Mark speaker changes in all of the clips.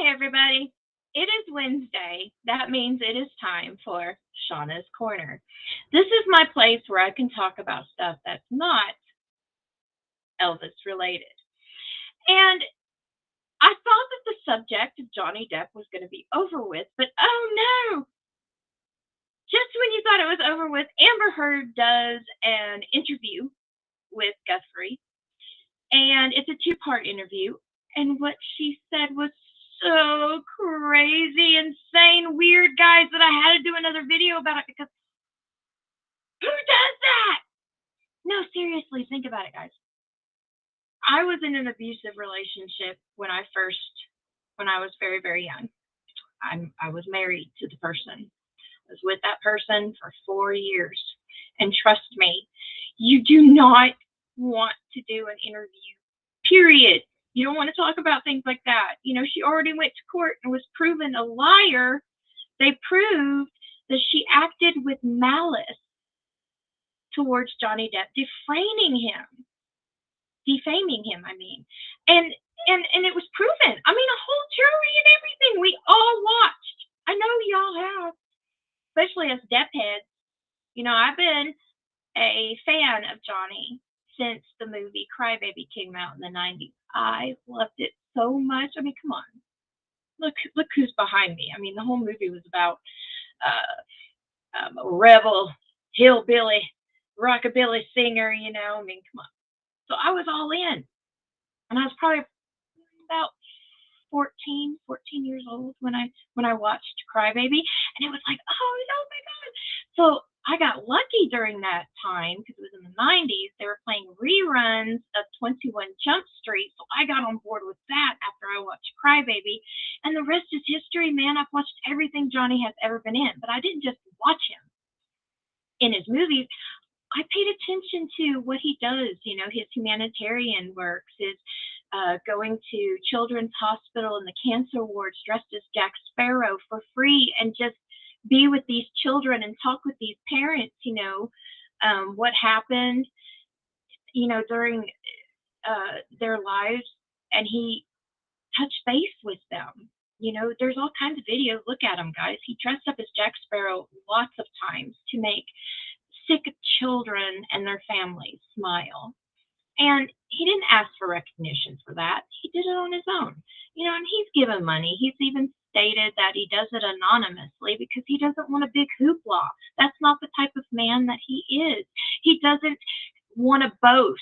Speaker 1: Hi, everybody. It is Wednesday. That means it is time for Shawna's Corner. This is my place where I can talk about stuff that's not Elvis related. And I thought that the subject of Johnny Depp was going to be over with, but oh no! Just when you thought it was over with, Amber Heard does an interview with Guthrie, and it's a two-part interview. And what she said was so crazy, insane, weird, guys, that I had to do another video about it because who does that? No, seriously, think about it, guys. I was in an abusive relationship when I was very, very young. I was married to the person. I was with that person for 4 years. And trust me, you do not want to do an interview, period. You don't want to talk about things like that. You know, she already went to court and was proven a liar. They proved that she acted with malice towards Johnny Depp, defaming him, I mean. And it was proven. I mean, a whole jury and everything. We all watched. I know y'all have, especially us Depp heads. You know, I've been a fan of Johnny since the movie Crybaby came out in the 90s. I loved it so much. I mean, come on. Look who's behind me. I mean, the whole movie was about a rebel, hillbilly, rockabilly singer, you know. I mean, come on. So I was all in. And I was probably about 14 years old when I watched Crybaby, and it was like, oh my god. So I got lucky during that time because it was in the 90s. They were playing reruns of 21 Jump Street, so I got on board with that after I watched Crybaby, and the rest is history, man. I've watched everything Johnny has ever been in, but I didn't just watch him in his movies. I paid attention to what he does, you know, his humanitarian works, his going to Children's Hospital and the cancer wards dressed as Jack Sparrow for free and just be with these children and talk with these parents, you know, what happened, you know, during their lives, and he touched base with them. You know, there's all kinds of videos. Look at him, guys. He dressed up as Jack Sparrow lots of times to make sick children and their families smile. And he didn't ask for recognition for that. He did it on his own. You know, and he's given money. He's even stated that he does it anonymously because he doesn't want a big hoopla. That's not the type of man that he is. He doesn't want to boast.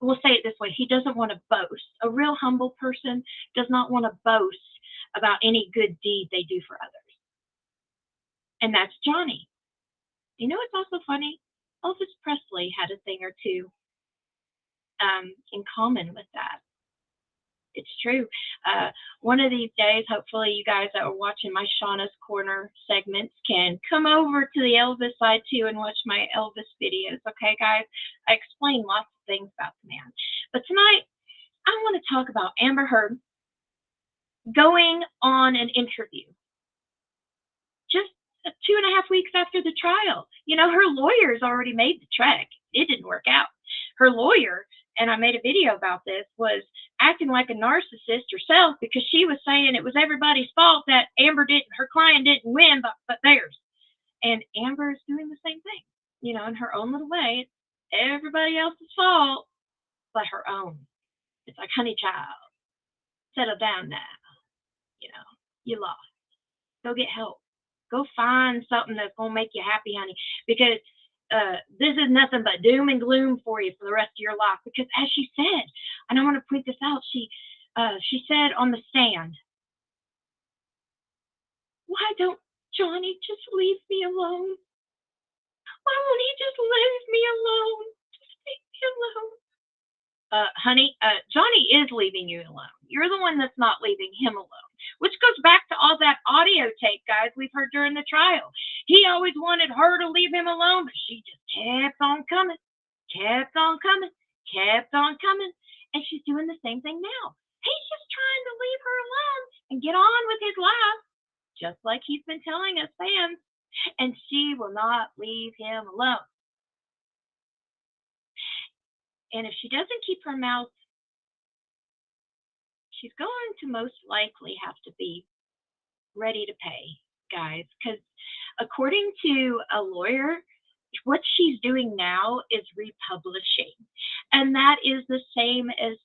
Speaker 1: We'll say it this way. He doesn't want to boast. A real humble person does not want to boast about any good deed they do for others. And that's Johnny. You know what's also funny? Elvis Presley had a thing or two in common with that. It's true. One of these days, hopefully you guys that are watching my Shawna's Corner segments can come over to the Elvis side too and watch my Elvis videos. Okay, guys? I explain lots of things about the man. But tonight, I want to talk about Amber Heard going on an interview. Just 2.5 weeks after the trial. You know, her lawyer's already made the trek. It didn't work out. Her lawyer, and I made a video about this, was acting like a narcissist herself because she was saying it was everybody's fault that her client didn't win, but theirs. And Amber is doing the same thing, you know, in her own little way. It's everybody else's fault but her own. It's like, honey child, settle down now. You know, you lost. Go get help. Go find something that's going to make you happy, honey, because this is nothing but doom and gloom for you for the rest of your life. Because as she said, and I want to point this out, she said on the stand, why don't Johnny just leave me alone? Why won't he just leave me alone? Just leave me alone. Honey, Johnny is leaving you alone. You're the one that's not leaving him alone. Which goes back to all that audio tape, guys, we've heard during the trial. He always wanted her to leave him alone, but she just kept on coming, and she's doing the same thing now. He's just trying to leave her alone and get on with his life, just like he's been telling us fans, and she will not leave him alone. And if she doesn't keep her mouth she's going to most likely have to be ready to pay, guys, because according to a lawyer, what she's doing now is republishing. And that is the same as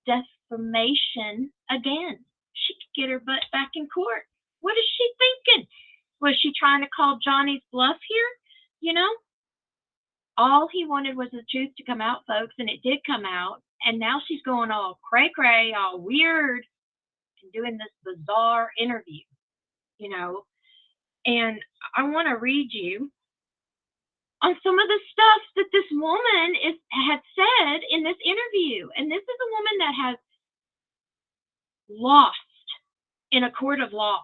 Speaker 1: defamation again. She could get her butt back in court. What is she thinking? Was she trying to call Johnny's bluff here? You know, all he wanted was the truth to come out, folks, and it did come out. And now she's going all cray cray, all weird, and doing this bizarre interview, you know. And I want to read you on some of the stuff that this woman had said in this interview. And this is a woman that has lost in a court of law,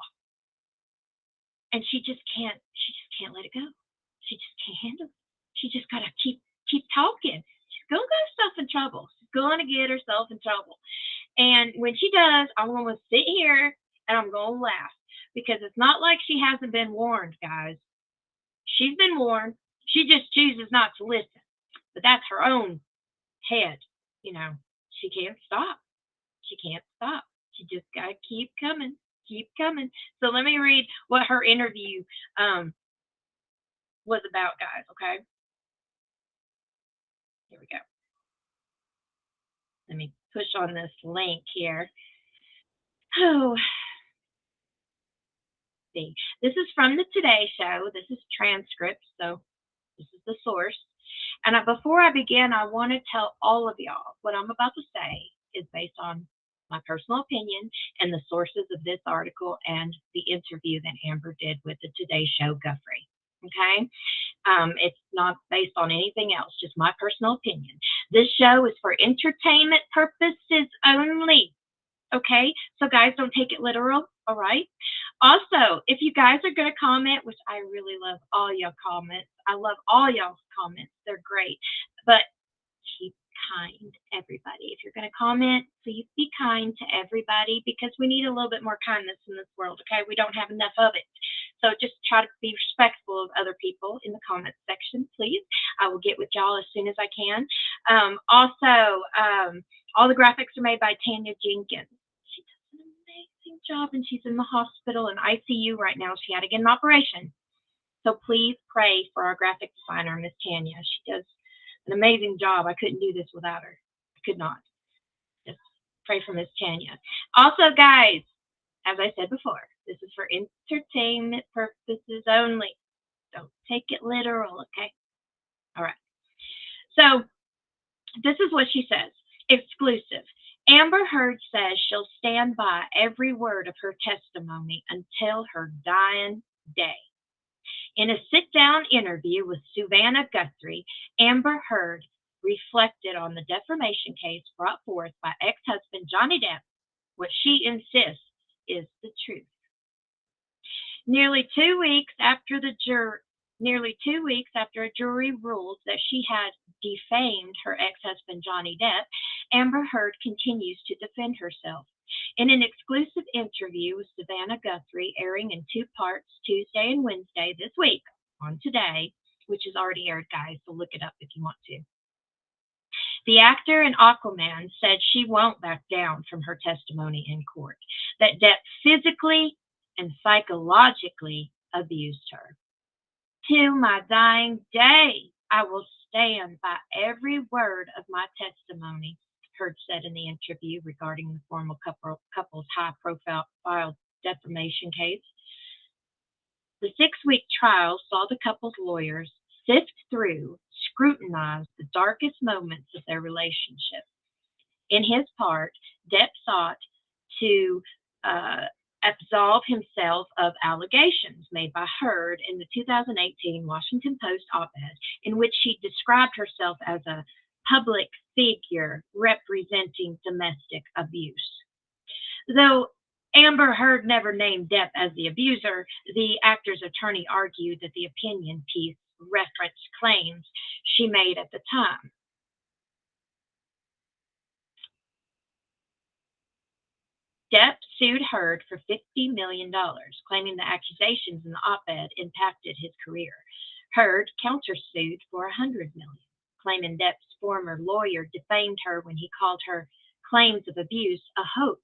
Speaker 1: and she just can't let it go. She just can't handle it. She just gotta keep talking. She's gonna get herself in trouble. She's gonna get herself in trouble. And when she does, I'm gonna sit here and I'm gonna laugh, because it's not like she hasn't been warned, guys. She's been warned. She just chooses not to listen. But that's her own head, you know. She can't stop. She can't stop. She just gotta keep coming, keep coming. So let me read what her interview was about, guys. Okay, here we go. Let me push on this link here. Oh, see, this is from the Today Show. This is transcript, so this is the source. And before I begin, I want to tell all of y'all what I'm about to say is based on my personal opinion and the sources of this article and the interview that Amber did with the Today Show Guthrie. Okay? It's not based on anything else, just my personal opinion. This show is for entertainment purposes only. Okay? So, guys, don't take it literal. All right? Also, if you guys are going to comment, which I really love all y'all comments, I love all y'all's comments. They're great. But keep kind, everybody. If you're going to comment, please be kind to everybody, because we need a little bit more kindness in this world, okay? We don't have enough of it. So just try to be respectful of other people in the comment section, please. I will get with y'all as soon as I can. Also, all the graphics are made by Tanya Jenkins. She does an amazing job, and she's in the hospital in ICU right now. She had to get an operation. So please pray for our graphic designer, Miss Tanya. She does an amazing job. I couldn't do this without her. I could not. Just pray for Miss Tanya. Also, guys, as I said before, this is for entertainment purposes only. Don't take it literal, okay? All right. So this is what she says. Exclusive. Amber Heard says she'll stand by every word of her testimony until her dying day. In a sit-down interview with Savannah Guthrie, Amber Heard reflected on the defamation case brought forth by ex-husband Johnny Depp. What she insists is the truth. Nearly 2 weeks after a jury ruled that she had defamed her ex-husband Johnny Depp, Amber Heard continues to defend herself. In an exclusive interview with Savannah Guthrie, airing in 2 parts Tuesday and Wednesday this week on Today, which is already aired, guys, so look it up if you want to. The actor in Aquaman said she won't back down from her testimony in court, that Depp physically and psychologically abused her. To my dying day, I will stand by every word of my testimony, Heard said in the interview regarding the former couple's high-profile defamation case. The 6-week trial saw the couple's lawyers sift through, scrutinize the darkest moments of their relationship. In his part, Depp sought to absolve himself of allegations made by Heard in the 2018 Washington Post op-ed, in which she described herself as a public figure representing domestic abuse. Though Amber Heard never named Depp as the abuser, the actor's attorney argued that the opinion piece referenced claims she made at the time. Depp sued Heard for $50 million, claiming the accusations in the op-ed impacted his career. Heard countersued for $100 million, claiming Depp's former lawyer defamed her when he called her claims of abuse a hoax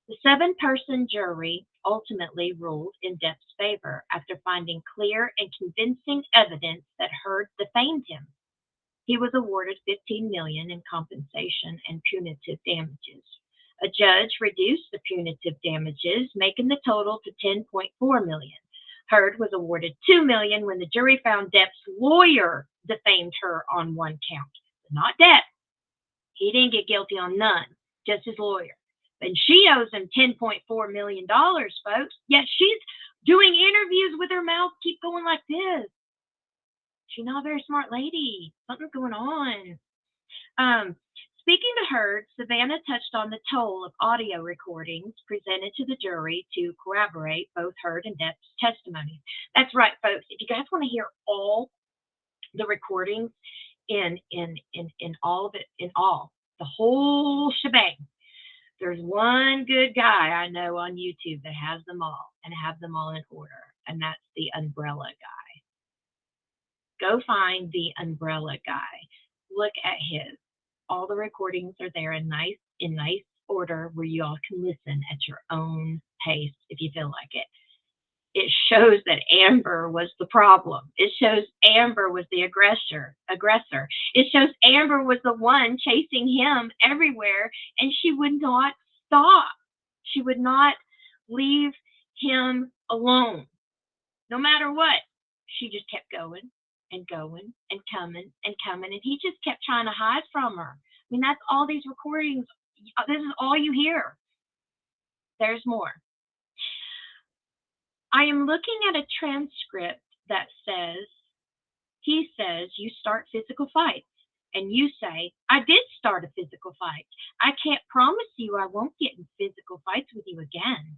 Speaker 1: The seven-person jury ultimately ruled in Depp's favor after finding clear and convincing evidence that Heard defamed him. He was awarded $15 million in compensation and punitive damages. A judge reduced the punitive damages, making the total to $10.4 million. Heard was awarded $2 million when the jury found Depp's lawyer defamed her on one count, not Depp. He didn't get guilty on none, just his lawyer. And she owes him $10.4 million, folks. Yet she's doing interviews with her mouth keep going like this. She's not a very smart lady. Something's going on. Speaking to Heard, Savannah touched on the toll of audio recordings presented to the jury to corroborate both Heard and Depp's testimonies. That's right, folks. If you guys want to hear all the recordings in all of it, the whole shebang, there's one good guy I know on YouTube that has them all and have them all in order, and that's the Umbrella Guy. Go find the Umbrella Guy. Look at his. All the recordings are there in nice order where you all can listen at your own pace if you feel like it. It shows that Amber was the problem. It shows Amber was the aggressor. It shows Amber was the one chasing him everywhere, and she would not stop. She would not leave him alone. No matter what, she just kept going and going and coming and coming, and he just kept trying to hide from her. I mean, that's all these recordings. This is all you hear. There's more. I am looking at a transcript that he says you start physical fights, and you say, I did start a physical fight. I can't promise you I won't get in physical fights with you again.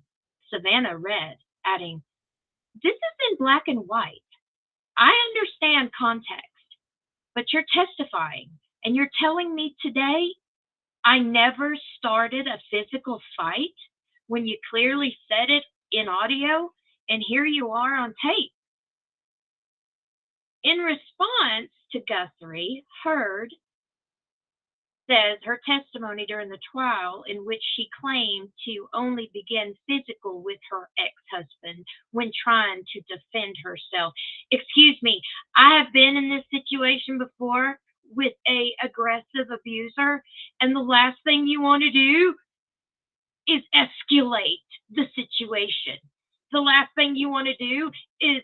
Speaker 1: Savannah read, adding, this is in black and white. I understand context, but you're testifying, and you're telling me today I never started a physical fight when you clearly said it in audio, and here you are on tape. In response to Guthrie, Heard says her testimony during the trial, in which she claimed to only begin physical with her ex-husband when trying to defend herself. Excuse me, I have been in this situation before with a aggressive abuser, and the last thing you want to do is escalate the situation. The last thing you want to do is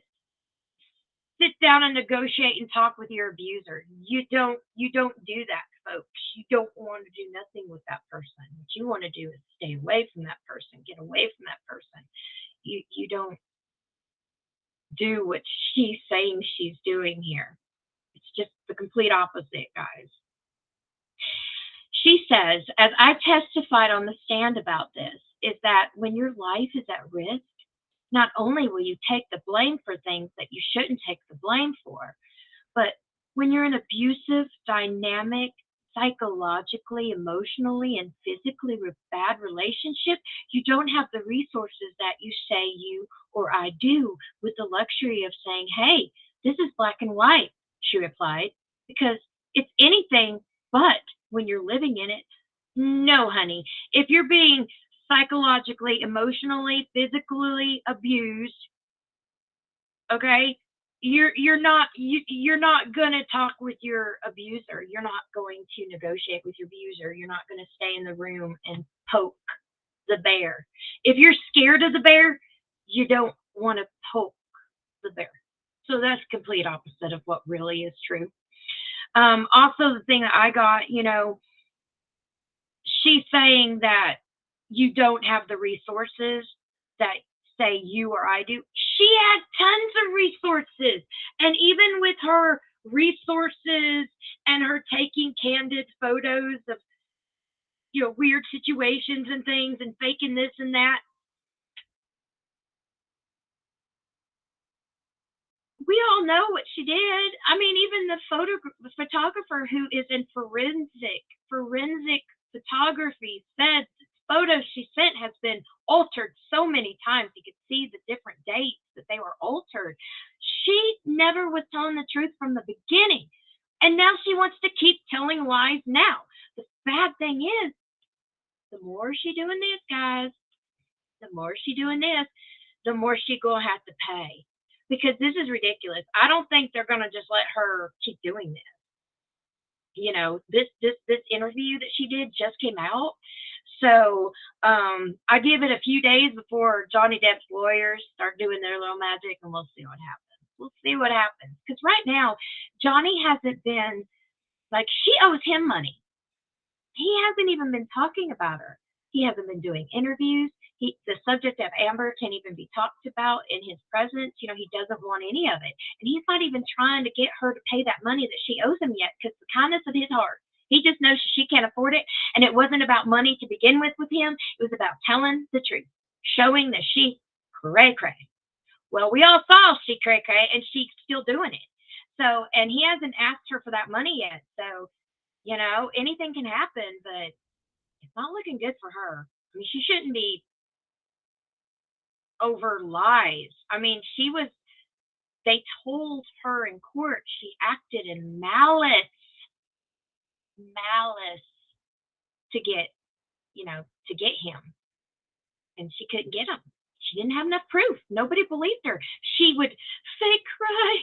Speaker 1: sit down and negotiate and talk with your abuser. You don't do that, folks. You don't want to do nothing with that person. What you want to do is stay away from that person, get away from that person. You don't do what she's saying she's doing here. It's just the complete opposite, guys. She says, as I testified on the stand about this, is that when your life is at risk, not only will you take the blame for things that you shouldn't take the blame for, but when you're in an abusive, dynamic, psychologically, emotionally, and physically bad relationship, you don't have the resources that you say you or I do with the luxury of saying, hey, this is black and white, she replied, because it's anything but when you're living in it. No, honey, if you're being psychologically, emotionally, physically abused, okay, you're not gonna talk with your abuser. You're not going to negotiate with your abuser. You're not gonna stay in the room and poke the bear. If you're scared of the bear, you don't want to poke the bear. So that's complete opposite of what really is true. Also, the thing that I got, she's saying that you don't have the resources that say you or I do. She had tons of resources. And even with her resources and her taking candid photos of, weird situations and things and faking this and that, we all know what she did. I mean, even the photographer who is in forensic photography said the photo she sent has been altered so many times. You could see the different dates that they were altered. She never was telling the truth from the beginning. And now she wants to keep telling lies now. The bad thing is, the more she's doing this, guys, the more she doing this, the more she gonna have to pay. Because this is ridiculous. I don't think they're gonna just let her keep doing this. This interview that she did just came out. So I give it a few days before Johnny Depp's lawyers start doing their little magic, and we'll see what happens. We'll see what happens. Because right now, Johnny hasn't been like she owes him money. He hasn't even been talking about her. He hasn't been doing interviews. The subject of Amber can't even be talked about in his presence. He doesn't want any of it. And he's not even trying to get her to pay that money that she owes him yet because the kindness of his heart. He just knows she can't afford it. And it wasn't about money to begin with him. It was about telling the truth, showing that she cray cray. Well, we all saw she cray cray and she's still doing it. So, and he hasn't asked her for that money yet. So, anything can happen, but it's not looking good for her. I mean, she shouldn't be over lies. I mean, they told her in court she acted in malice to get, to get him. And she couldn't get him. She didn't have enough proof. Nobody believed her. She would fake cry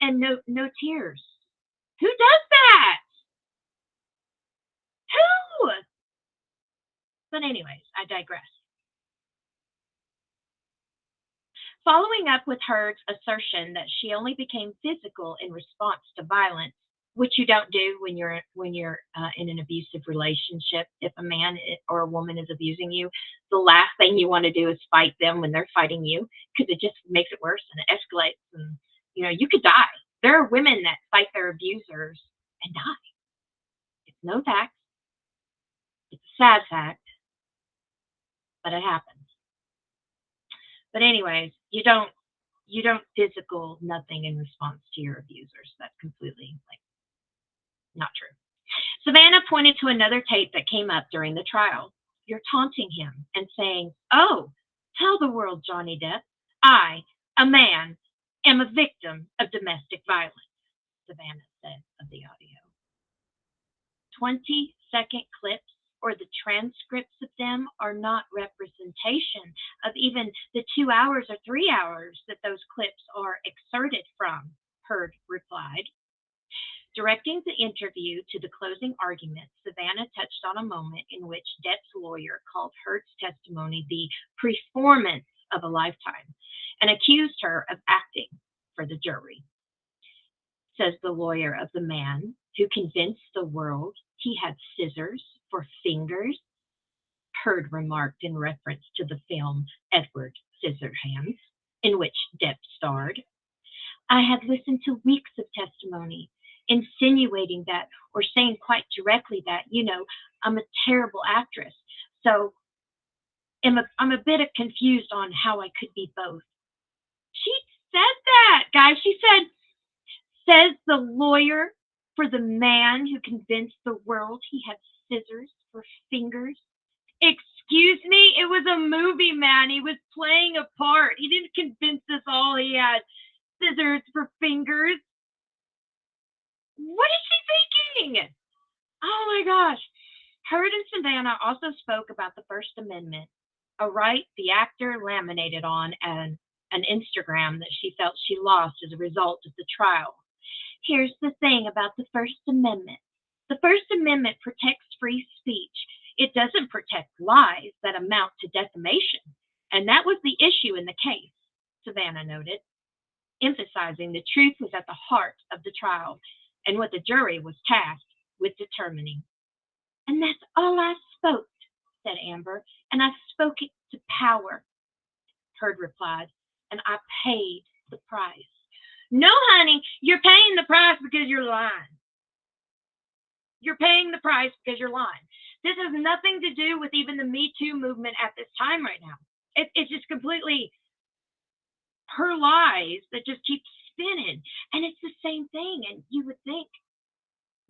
Speaker 1: and no tears. Who does that? Who? But anyways, I digress. Following up with Heard's assertion that she only became physical in response to violence, which you don't do when you're in an abusive relationship. If a man or a woman is abusing you, the last thing you want to do is fight them when they're fighting you, because it just makes it worse and it escalates, and you could die. There are women that fight their abusers and die. It's no fact. It's a sad fact, but it happens. But anyways, you don't physical nothing in response to your abusers. That's completely not true. Savannah pointed to another tape that came up during the trial. You're taunting him and saying, "Oh, tell the world, Johnny Depp, I, a man, am a victim of domestic violence," Savannah said of the audio. 20-second clips or the transcripts of them are not representation of even the 2 hours or 3 hours that those clips are excerpted from, Heard replied. Directing the interview to the closing argument, Savannah touched on a moment in which Depp's lawyer called Heard's testimony the performance of a lifetime and accused her of acting for the jury. Says the lawyer of the man who convinced the world he had scissors for fingers, Heard remarked in reference to the film Edward Scissorhands, in which Depp starred. I had listened to weeks of testimony insinuating that, or saying quite directly that, I'm a terrible actress. So I'm a bit confused on how I could be both. She said that, guys. She says the lawyer for the man who convinced the world he had scissors for fingers. Excuse me? It was a movie, man. He was playing a part. He didn't convince us all he had scissors for fingers. What is she thinking? Oh my gosh. Heard and Savannah also spoke about the First Amendment, a right the actor laminated on an Instagram that she felt she lost as a result of the trial. Here's the thing about the First Amendment. The First Amendment protects free speech. It doesn't protect lies that amount to defamation. And that was the issue in the case, Savannah noted, emphasizing the truth was at the heart of the trial and what the jury was tasked with determining. And that's all I spoke, said Amber, and I spoke it to power, Heard replied, and I paid the price. No, honey, you're paying the price because you're lying. You're paying the price because you're lying. This has nothing to do with even the Me Too movement at this time right now. It's just completely her lies that just keep spinning. And it's the same thing. And you would think,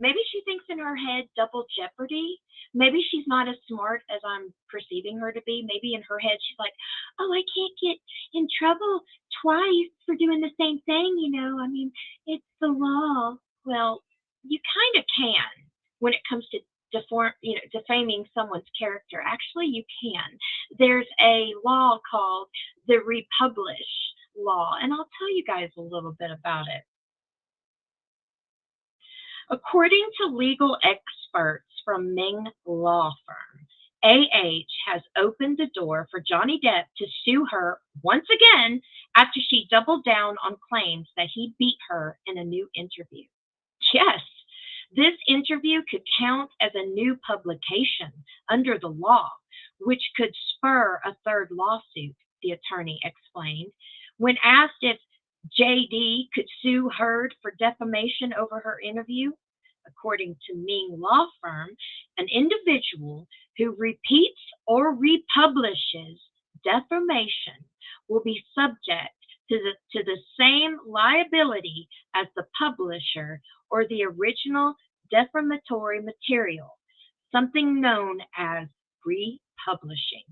Speaker 1: maybe she thinks in her head double jeopardy. Maybe she's not as smart as I'm perceiving her to be. Maybe in her head she's like, oh, I can't get in trouble twice for doing the same thing, I mean, it's the law. Well, you kind of can when it comes to defaming someone's character. Actually, you can. There's a law called the Republish law, and I'll tell you guys a little bit about it. According to legal experts from Ming Law Firm, AH has opened the door for Johnny Depp to sue her once again after she doubled down on claims that he beat her in a new interview. Yes, this interview could count as a new publication under the law, which could spur a third lawsuit, the attorney explained. When asked if JD could sue Heard for defamation over her interview, according to Ming Law Firm, an individual who repeats or republishes defamation will be subject to the same liability as the publisher or the original defamatory material, something known as republishing.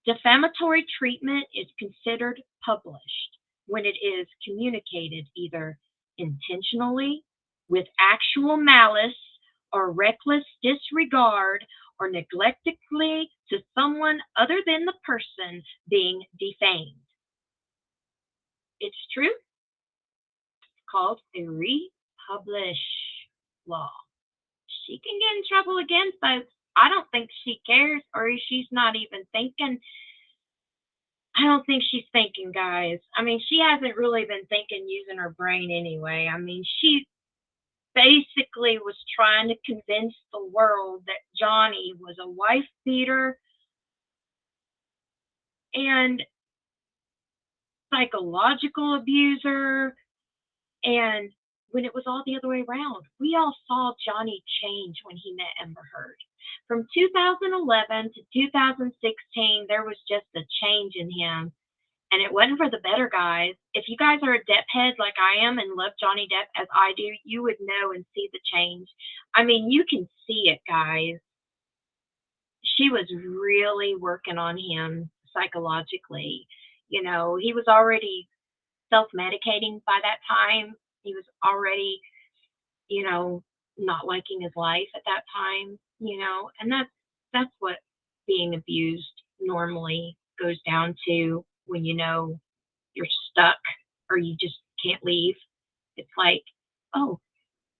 Speaker 1: Defamatory treatment is considered published when it is communicated either intentionally, with actual malice or reckless disregard, or neglectfully to someone other than the person being defamed. It's true. It's called a republish law. She can get in trouble again, folks. I don't think she cares, or she's not even thinking. I don't think she's thinking, guys. I mean, she hasn't really been thinking using her brain anyway. I mean, she basically was trying to convince the world that Johnny was a wife beater and psychological abuser, and when it was all the other way around. We all saw Johnny change when he met Amber Heard. From 2011 to 2016, there was just a change in him, and it wasn't for the better, guys. If you guys are a Depp head like I am and love Johnny Depp as I do, you would know and see the change. I mean, you can see it, guys. She was really working on him psychologically. You know, he was already self-medicating by that time. He was already, you know, not liking his life at that time, you know, and that's what being abused normally goes down to when you know you're stuck or you just can't leave. It's like, oh,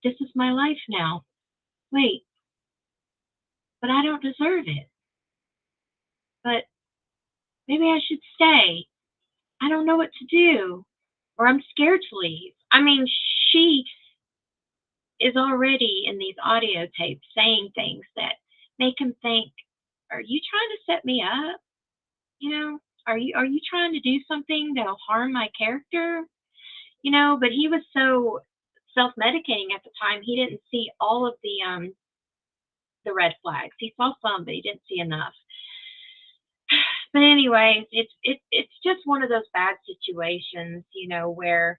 Speaker 1: this is my life now. Wait, but I don't deserve it. But maybe I should stay. I don't know what to do, or I'm scared to leave. I mean, she is already in these audio tapes saying things that make him think, are you trying to set me up? You know, are you trying to do something that'll harm my character? You know, but he was so self-medicating at the time, he didn't see all of the red flags. He saw some, but he didn't see enough. But anyways, it's just one of those bad situations, you know, where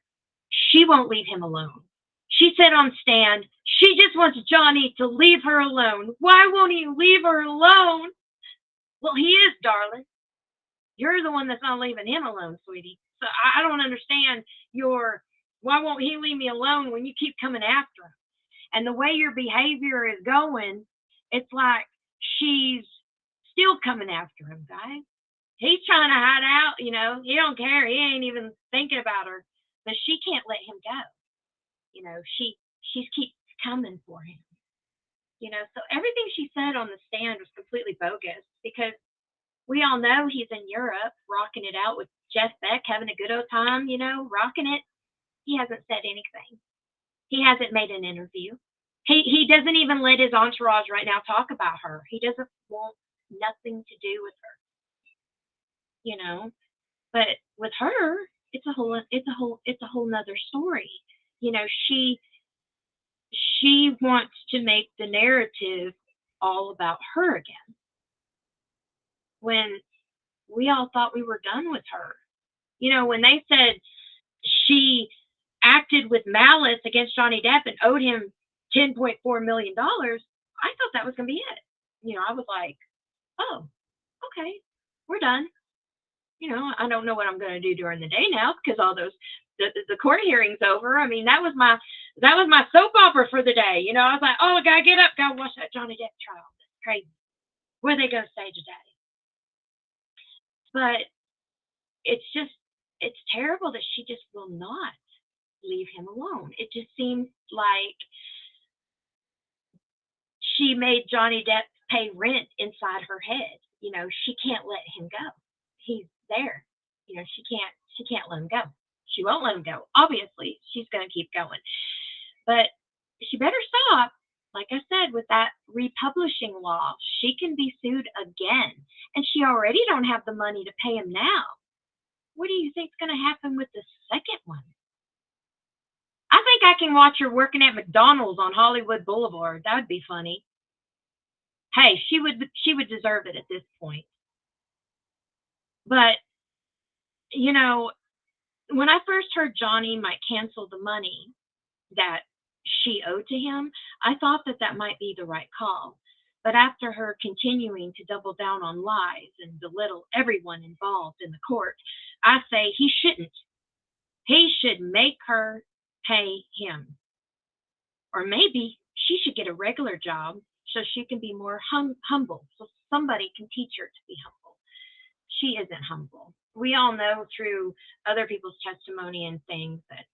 Speaker 1: she won't leave him alone. She said on stand, she just wants Johnny to leave her alone. Why won't he leave her alone? Well, he is, darling. You're the one that's not leaving him alone, sweetie. So I don't understand why won't he leave me alone when you keep coming after him? And the way your behavior is going, it's like she's still coming after him, guys. He's trying to hide out, you know. He don't care. He ain't even thinking about her. But she can't let him go. You know, she keeps coming for him. You know, so everything she said on the stand was completely bogus because we all know he's in Europe rocking it out with Jeff Beck, having a good old time, you know, rocking it. He hasn't said anything. He hasn't made an interview. He doesn't even let his entourage right now talk about her. He doesn't want nothing to do with her. You know, but with her, it's a whole nother story. You know, she wants to make the narrative all about her again when we all thought we were done with her. You know, when they said she acted with malice against Johnny Depp and owed him $10.4 million, I thought that was going to be it. You know, I was like, oh, okay, we're done. You know, I don't know what I'm going to do during the day now because all those the court hearing's over. I mean, that was my soap opera for the day. You know, I was like, oh, I gotta get up, gotta watch that Johnny Depp trial. That's crazy. What are they gonna say today? But it's just it's terrible that she just will not leave him alone. It just seems like she made Johnny Depp pay rent inside her head. You know, she can't let him go. He's there. You know, she can't let him go. She won't let him go. Obviously, she's going to keep going. But she better stop. Like I said, with that republishing law, she can be sued again. And she already don't have the money to pay him now. What do you think's going to happen with the second one? I think I can watch her working at McDonald's on Hollywood Boulevard. That would be funny. Hey, she would deserve it at this point. But you know, when I first heard Johnny might cancel the money that she owed to him, I thought that that might be the right call. But after her continuing to double down on lies and belittle everyone involved in the court, I say he shouldn't. He should make her pay him. Or maybe she should get a regular job so she can be more humble, so somebody can teach her to be humble. She isn't humble. We all know through other people's testimony and things that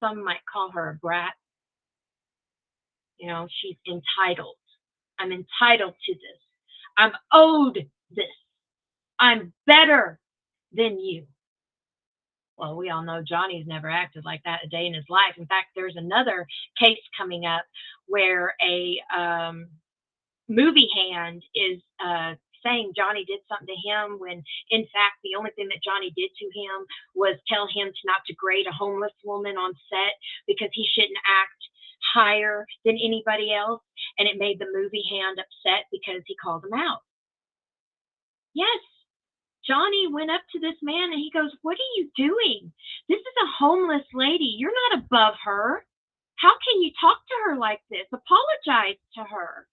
Speaker 1: some might call her a brat. You know, she's entitled. I'm entitled to this. I'm owed this. I'm better than you. Well, we all know Johnny's never acted like that a day in his life. In fact, there's another case coming up where a movie hand is saying Johnny did something to him when, in fact, the only thing that Johnny did to him was tell him not to grade a homeless woman on set because he shouldn't act higher than anybody else. And it made the movie hand upset because he called him out. Yes, Johnny went up to this man and he goes, "What are you doing? This is a homeless lady. You're not above her. How can you talk to her like this? Apologize to her."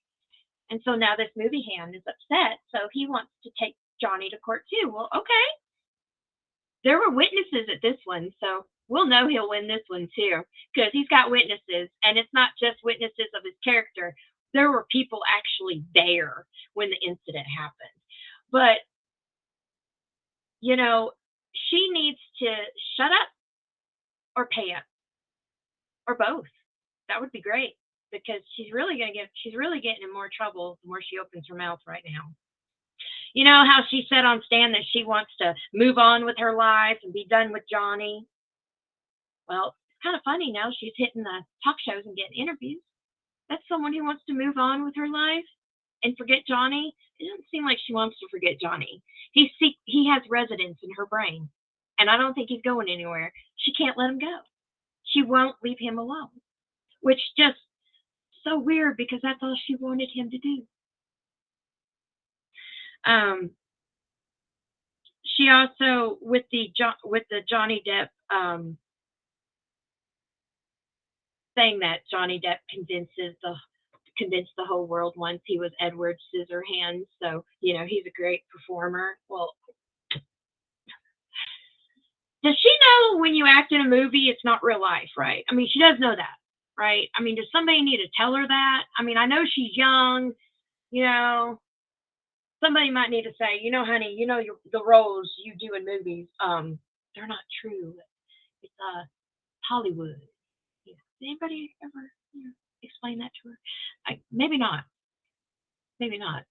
Speaker 1: And so now this movie hand is upset. So he wants to take Johnny to court too. Well, okay. There were witnesses at this one. So we'll know he'll win this one too because he's got witnesses. And it's not just witnesses of his character. There were people actually there when the incident happened. But you know, she needs to shut up or pay up or both. That would be great because she's really getting in more trouble the more she opens her mouth right now. You know how she said on Stan that she wants to move on with her life and be done with Johnny? Well, it's kind of funny now she's hitting the talk shows and getting interviews. That's someone who wants to move on with her life and forget Johnny. It doesn't seem like she wants to forget Johnny. He has residence in her brain, and I don't think he's going anywhere. She can't let him go. She won't leave him alone, which just so weird because that's all she wanted him to do. She also with the Johnny Depp saying that Johnny Depp convinced the whole world once he was Edward Scissorhands. So, you know, he's a great performer. Well, does she know when you act in a movie, it's not real life, right? I mean, she does know that, right? I mean, does somebody need to tell her that? I mean, I know she's young, you know, somebody might need to say, you know, honey, you know, the roles you do in movies, they're not true. It's Hollywood. Yeah. Did anybody ever, explain that to her? Maybe not. Maybe not.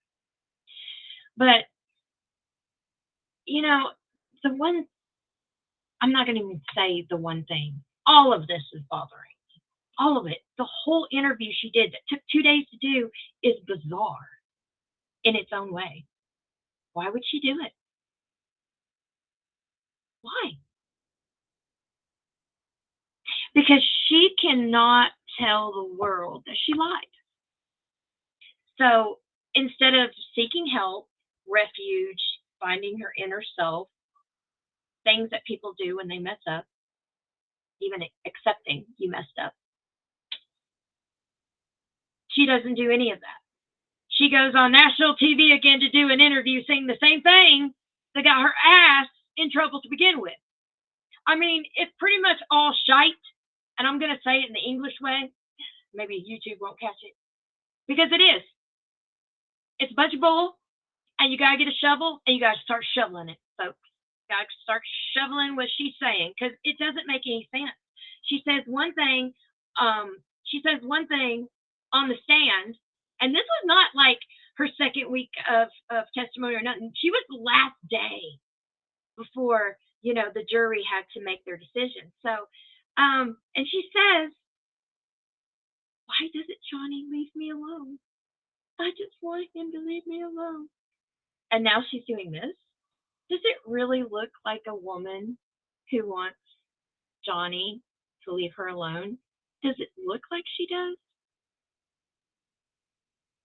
Speaker 1: But you know, I'm not going to even say the one thing. All of this is bothering me. All of it. The whole interview she did that took 2 days to do is bizarre in its own way. Why would she do it? Why? Because she cannot tell the world that she lied. So instead of seeking help, refuge, finding her inner self, things that people do when they mess up, even accepting you messed up, she doesn't do any of that. She goes on national TV again to do an interview saying the same thing that got her ass in trouble to begin with. I mean, it's pretty much all shite, and I'm gonna say it in the English way. Maybe YouTube won't catch it because it is. It's a bunch of bull, and you gotta get a shovel and you gotta start shoveling it, folks. You gotta start shoveling what she's saying because it doesn't make any sense. She says one thing. She says one thing on the stand, and this was not like her second week of testimony or nothing. She was the last day before the jury had to make their decision. So, and she says, "Why doesn't Johnny leave me alone? I just want him to leave me alone." And now she's doing this. Does it really look like a woman who wants Johnny to leave her alone? Does it look like she does?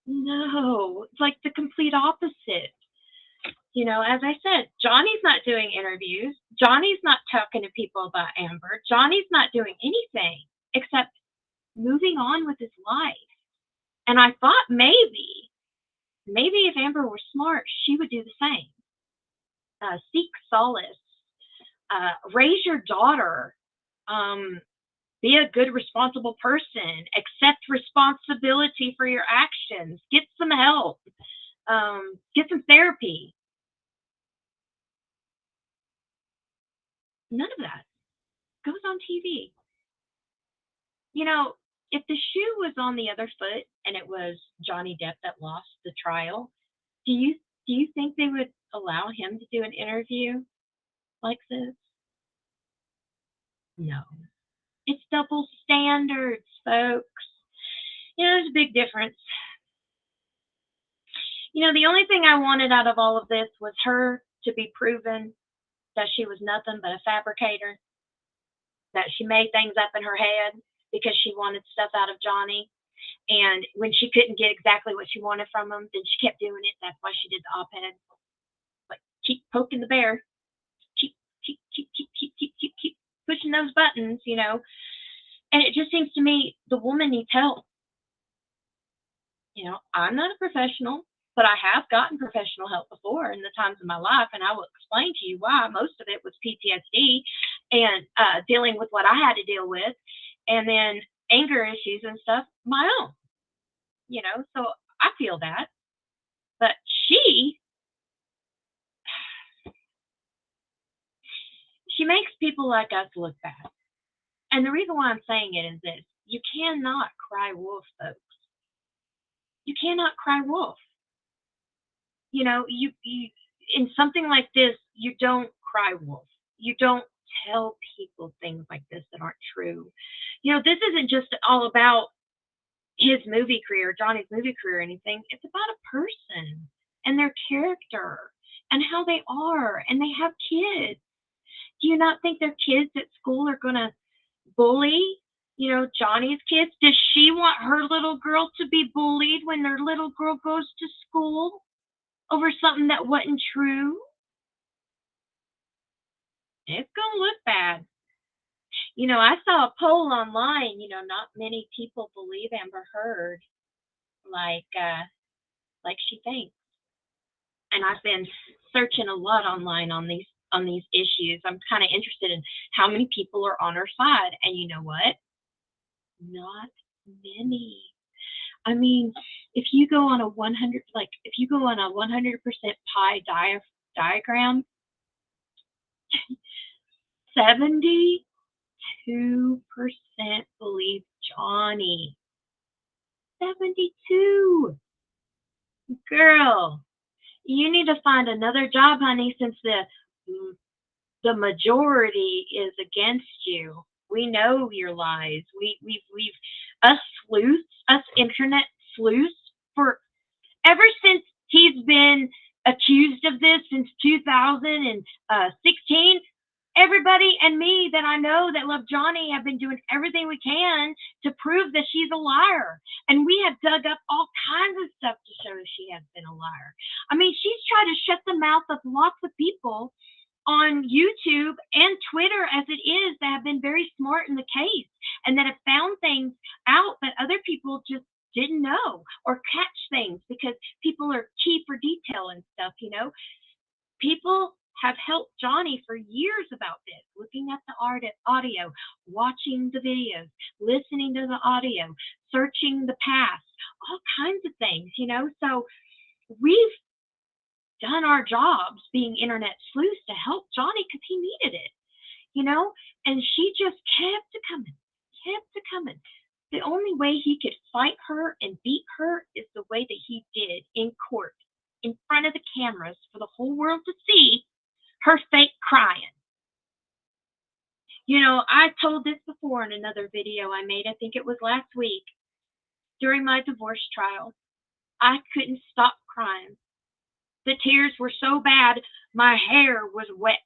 Speaker 1: No, it's like the complete opposite. As I said, Johnny's not doing interviews. Johnny's not talking to people about Amber. Johnny's not doing anything except moving on with his life. And I thought maybe if Amber were smart, she would do the same. Seek solace. Raise your daughter. Be a good, responsible person. Accept responsibility for your actions. Get some help. Get some therapy. None of that goes on TV. If the shoe was on the other foot and it was Johnny Depp that lost the trial, do you think they would allow him to do an interview like this? No. It's double standards, folks. There's a big difference. The only thing I wanted out of all of this was her to be proven that she was nothing but a fabricator, that she made things up in her head because she wanted stuff out of Johnny. And when she couldn't get exactly what she wanted from him, then she kept doing it. That's why she did the op-ed. Like, keep poking the bear. Keep pushing those buttons. And it just seems to me the woman needs help. I'm not a professional, but I have gotten professional help before in the times of my life, and I will explain to you why. Most of it was PTSD and dealing with what I had to deal with, and then anger issues and stuff, my own. So I feel that. But she makes people like us look bad. And the reason why I'm saying it is this. You cannot cry wolf, folks. You cannot cry wolf. You in something like this, you don't cry wolf. You don't tell people things like this that aren't true. This isn't just all about his movie career, Johnny's movie career or anything. It's about a person and their character and how they are, and they have kids. Do you not think their kids at school are going to bully, Johnny's kids? Does she want her little girl to be bullied when their little girl goes to school over something that wasn't true? It's going to look bad. I saw a poll online, not many people believe Amber Heard like she thinks. And I've been searching a lot online on these issues. I'm kind of interested in how many people are on her side. And you know what? Not many. I mean, if you go on a 100% pie diagram, 72% believe Johnny. 72. Girl, you need to find another job, honey, since the majority is against you. We know your lies. We've us sleuths, us internet sleuths, for ever since he's been accused of this since 2016. Everybody and me that I know that love Johnny have been doing everything we can to prove that she's a liar. And we have dug up all kinds of stuff to show she has been a liar. I mean, she's tried to shut the mouth of lots of people on YouTube and Twitter as it is that have been very smart in the case and that have found things out that other people just didn't know, or catch things because people are key for detail and stuff. People have helped Johnny for years about this, looking at the audio, watching the videos, listening to the audio, searching the past, all kinds of things, you know. So we've done our jobs being internet sleuths to help Johnny because he needed it, you know. And she just kept coming, kept coming. The only way he could fight her and beat her is the way that he did in court, in front of the cameras for the whole world to see her fake crying. You know, I told this before in another video I made, I think it was last week, during my divorce trial. I couldn't stop crying. The tears were so bad, my hair was wet.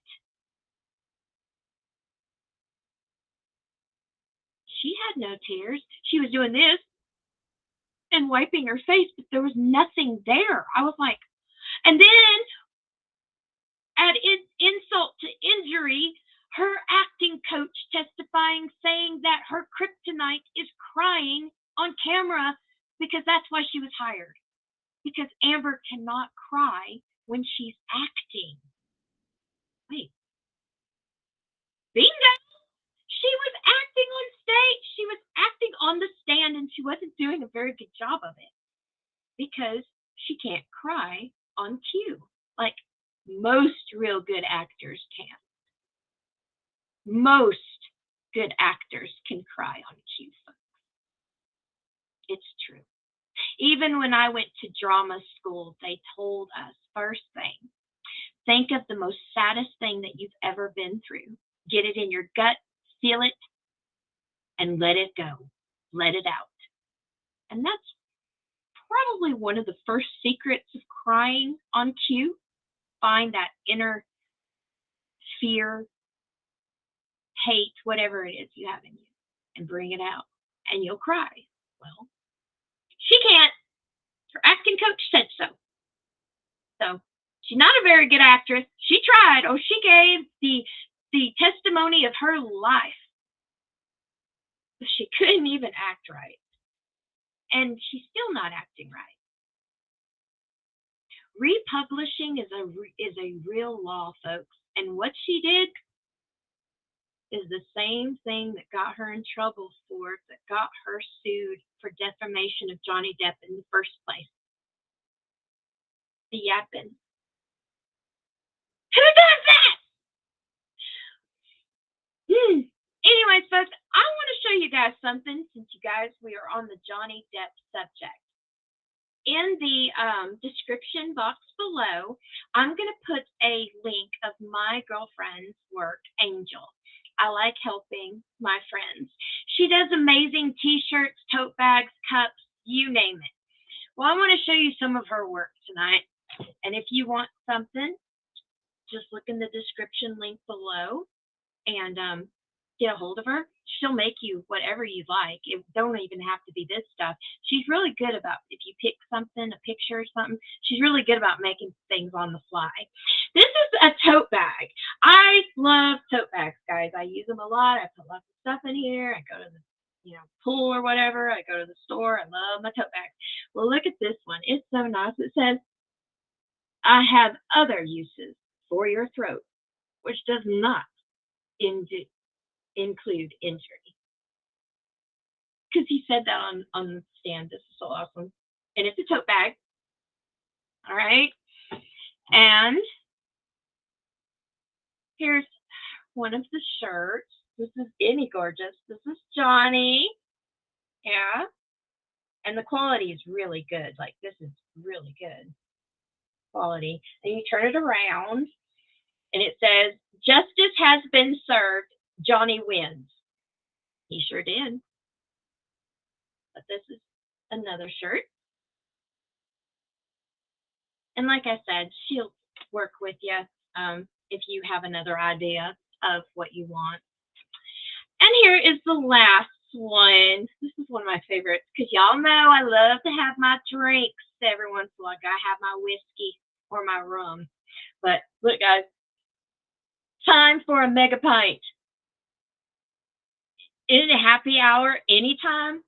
Speaker 1: She had no tears. She was doing this and wiping her face, but there was nothing there. I was like, and then add insult to injury, her acting coach testifying, saying that her kryptonite is crying on camera because that's why she was hired. Because Amber cannot cry when she's acting. Wait. Bingo! She was acting on stage. She was acting on the stand, and she wasn't doing a very good job of it because she can't cry on cue like most real good actors can. Most good actors can cry on cue, folks. It's true. Even when I went to drama school, they told us, first thing, think of the most saddest thing that you've ever been through. Get it in your gut, feel it, and let it go. Let it out. And that's probably one of the first secrets of crying on cue. Find that inner fear, hate, whatever it is you have in you, and bring it out, and you'll cry. Well, she can't. Her acting coach said so. So she's not a very good actress. She tried. Oh, she gave the testimony of her life. But she couldn't even act right. And she's still not acting right. Republishing is a real law, folks. And what she did is the same thing that got her in trouble that got her sued for defamation of Johnny Depp in the first place. The yapping. Who does that? Anyways, folks, I want to show you guys something since we are on the Johnny Depp subject. In the description box below, I'm going to put a link of my girlfriend's work, Angel. I like helping my friends. She does amazing t-shirts, tote bags, cups, you name it. Well, I want to show you some of her work tonight. And if you want something, just look in the description link below and get a hold of her. She'll make you whatever you like. It don't even have to be this stuff. She's really good about, if you pick something, a picture or something, she's really good about making things on the fly. This is a tote bag. I love tote bags, guys. I use them a lot. I put lots of stuff in here. I go to the pool or whatever. I go to the store. I love my tote bags. Well, look at this one. It's so nice. It says, I have other uses for your throat, which does not include injury. Because he said that on the stand. This is so awesome. And it's a tote bag. All right. And here's one of the shirts. This is Any Gorgeous. This is Johnny. Yeah. And the quality is really good. Like, this is really good quality. And you turn it around and it says, justice has been served. Johnny wins. He sure did. But this is another shirt. And like I said, she'll work with you if you have another idea of what you want. And here is the last one. This is one of my favorites because y'all know I love to have my drinks every once in a while. I have my whiskey or my rum. But look, guys, time for a mega pint. Is it a happy hour anytime?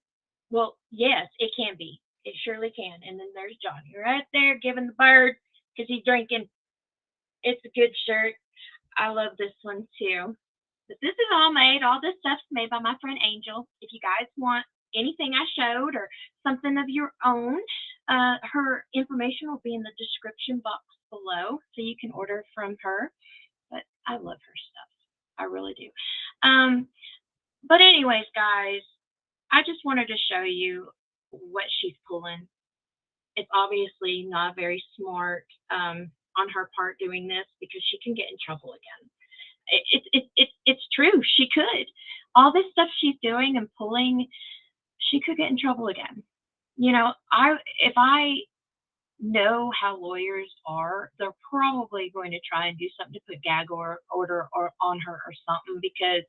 Speaker 1: Well, yes, it can be. It surely can. And then there's Johnny right there giving the bird because he's drinking. It's a good shirt. I love this one too. But this is all this stuff's made by my friend Angel. If you guys want anything I showed or something of your own, her information will be in the description box below so you can order from her. But I love her stuff. I really do. Um, but anyways, guys, I just wanted to show you what she's pulling. It's obviously not very smart on her part doing this because she can get in trouble again. It's true. She could. All this stuff she's doing and pulling, she could get in trouble again. You know, I if I know how lawyers are, they're probably going to try and do something to put gag order or on her or something because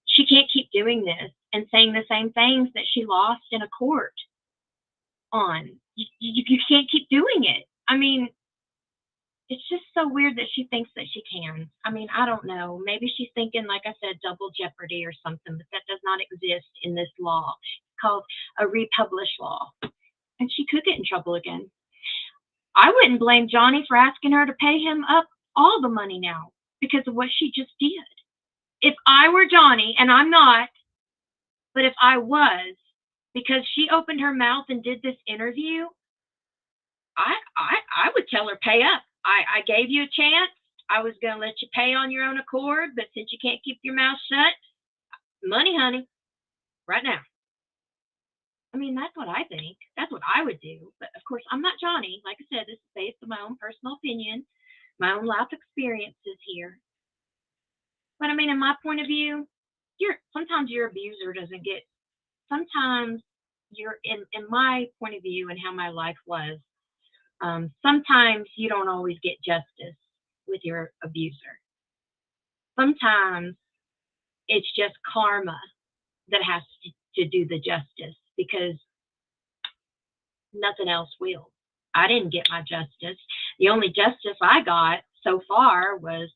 Speaker 1: she can't keep doing this and saying the same things that she lost in a court on. You can't keep doing it. I mean, it's just so weird that she thinks that she can. I mean, I don't know. Maybe she's thinking, like I said, double jeopardy or something, but that does not exist in this law. It's called a republished law. And she could get in trouble again. I wouldn't blame Johnny for asking her to pay him up all the money now because of what she just did. If I were Johnny, and I'm not, but if I was, because she opened her mouth and did this interview, I would tell her pay up. I gave you a chance. I was going to let you pay on your own accord, but since you can't keep your mouth shut, money, honey, right now. I mean, that's what I think. That's what I would do. But of course, I'm not Johnny. Like I said, this is based on my own personal opinion, my own life experiences here. But I mean, in my point of view, sometimes your abuser doesn't get. Sometimes you're in my point of view and how my life was. Sometimes you don't always get justice with your abuser. Sometimes it's just karma that has to do the justice because nothing else will. I didn't get my justice. The only justice I got so far was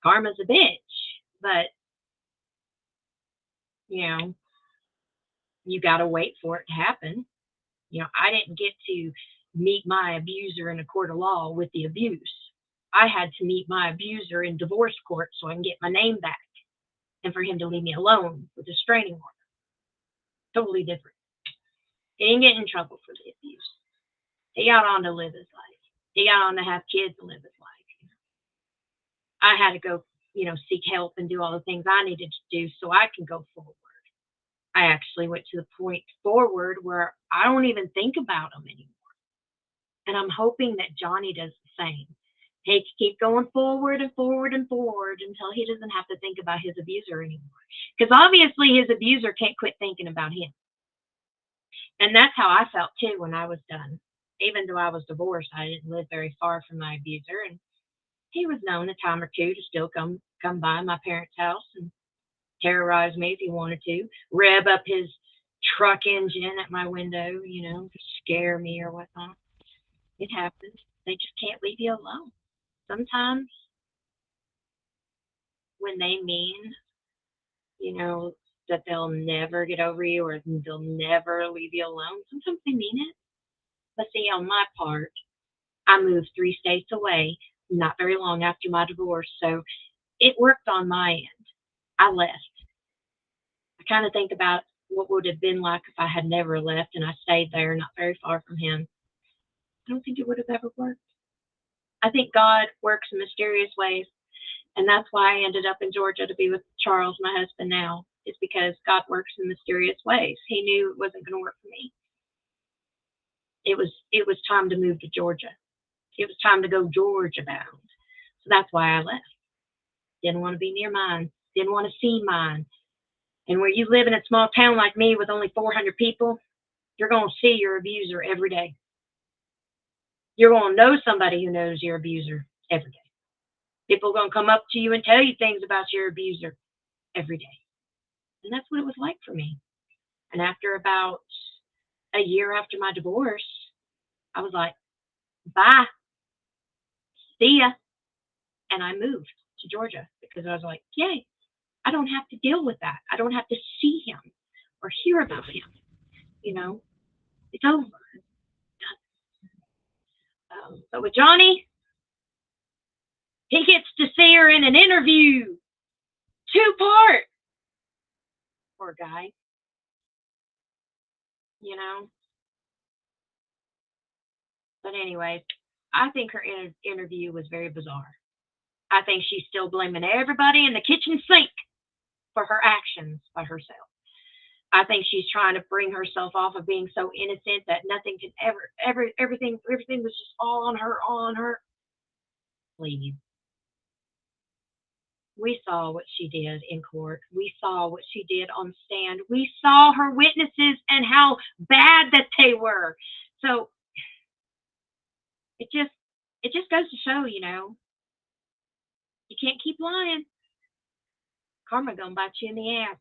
Speaker 1: karma's a bitch. But, you know, you got to wait for it to happen. You know, I didn't get to meet my abuser in a court of law with the abuse. I had to meet my abuser in divorce court so I can get my name back and for him to leave me alone with a restraining order. Totally different. He didn't get in trouble for the abuse. He got on to live his life. He got on to have kids and live his life. I had to go, seek help and do all the things I needed to do so I can go forward. I actually went to the point forward where I don't even think about him anymore. And I'm hoping that Johnny does the same. He can keep going forward and forward and forward until he doesn't have to think about his abuser anymore. Because obviously his abuser can't quit thinking about him. And that's how I felt too when I was done. Even though I was divorced, I didn't live very far from my abuser, and he was known a time or two to still come by my parents' house and terrorize me if he wanted to, rev up his truck engine at my window, to scare me or whatnot. It happens. They just can't leave you alone. Sometimes when they mean, that they'll never get over you or they'll never leave you alone, sometimes they mean it. But see, on my part, I moved 3 states away not very long after my divorce, so it worked on my end. I left. I kind of think about what would have been like if I had never left and I stayed there, not very far from him. I don't think it would have ever worked. I think God works in mysterious ways, and that's why I ended up in Georgia to be with Charles, my husband now, is because God works in mysterious ways. He knew it wasn't going to work for me. It was time to move to Georgia. It was time to go Georgia bound. So that's why I left. Didn't want to be near mine. Didn't want to see mine. And where you live in a small town like me with only 400 people, you're going to see your abuser every day. You're going to know somebody who knows your abuser every day. People are going to come up to you and tell you things about your abuser every day. And that's what it was like for me. And after about a year after my divorce, I was like, bye. See ya. And I moved to Georgia because I was like, yay, I don't have to deal with that. I don't have to see him or hear about him. It's over. But with Johnny, He gets to see her in an interview. 2-part. Poor guy. You know? But anyways, I think her interview was very bizarre. I think she's still blaming everybody in the kitchen sink for her actions by herself. I think she's trying to bring herself off of being so innocent that nothing can everything was just all on her. Please. We saw what she did in court. We saw what she did on stand. We saw her witnesses and how bad that they were. So it just it just goes to show, you can't keep lying. Karma gonna bite you in the ass.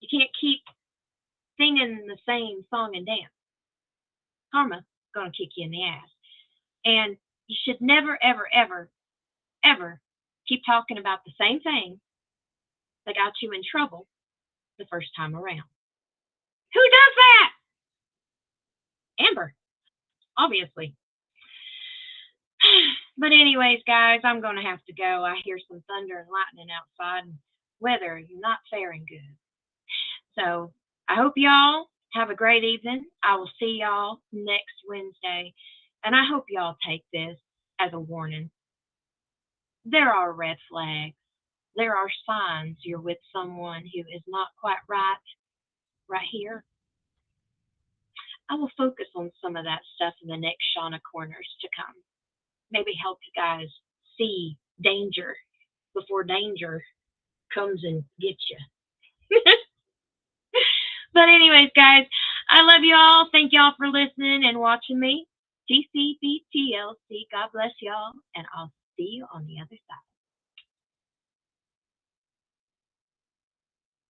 Speaker 1: You can't keep singing the same song and dance. Karma gonna kick you in the ass. And you should never, ever, ever, ever keep talking about the same thing that got you in trouble the first time around. Who does that? Amber, obviously. But anyways, guys, I'm gonna have to go. I hear some thunder and lightning outside, and weather is not faring good. So I hope y'all have a great evening. I will see y'all next Wednesday, and I hope y'all take this as a warning. There are red flags. There are signs you're with someone who is not quite right here. I will focus on some of that stuff in the next Shawna Corners to come. Maybe help you guys see danger before danger comes and gets you. But anyways, guys, I love you all. Thank y'all for listening and watching me. TCBTLC. God bless y'all, and I'll see you on the other side.